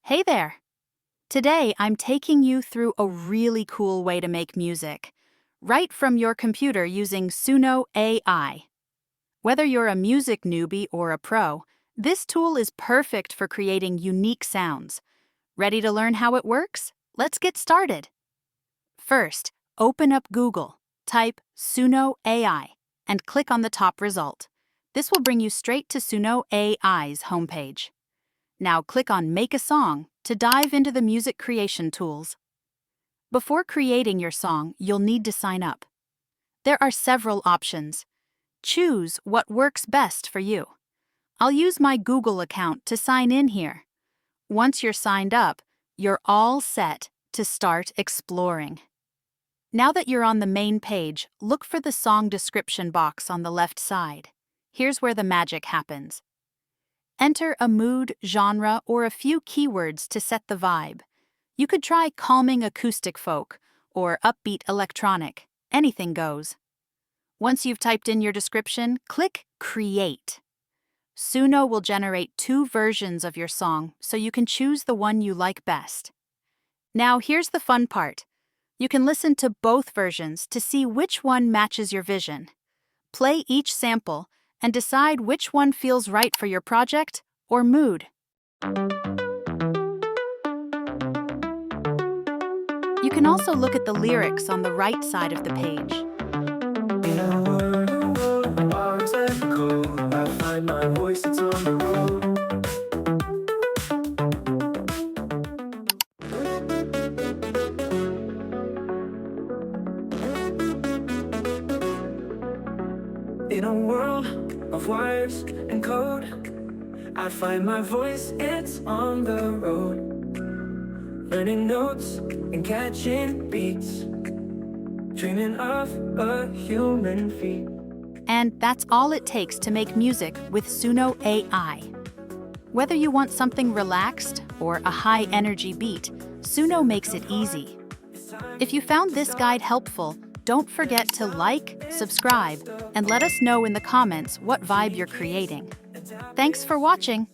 Hey there! Today I'm taking you through a really cool way to make music, right from your computer using Suno AI. Whether you're a music newbie or a pro, this tool is perfect for creating unique sounds. Ready to learn how it works? Let's get started. First, open up Google, type Suno AI, and click on the top result. This will bring you straight to Suno AI's homepage. Now click on Make a Song to dive into the music creation tools. Before creating your song, you'll need to sign up. There are several options. Choose what works best for you. I'll use my Google account to sign in here. Once you're signed up, you're all set to start exploring. Now that you're on the main page, look for the song description box on the left side. Here's where the magic happens. Enter a mood, genre, or a few keywords to set the vibe. You could try calming acoustic folk or upbeat electronic. Anything goes. Once you've typed in your description, click Create. Suno will generate 2 versions of your song, so you can choose the one you like best. Now here's the fun part. You can listen to both versions to see which one matches your vision. Play each sample and decide which one feels right for your project or mood. You can also look at the lyrics on the right side of the page. In a world of arms that go, I find my voice, it's on the road. In a world of wires and code, I find my voice, it's on the road. Learning notes and catching beats, dreaming of a human feat. And that's all it takes to make music with Suno AI. Whether you want something relaxed or a high-energy beat, Suno makes it easy. If you found this guide helpful, don't forget to like, subscribe, and let us know in the comments what vibe you're creating. Thanks for watching!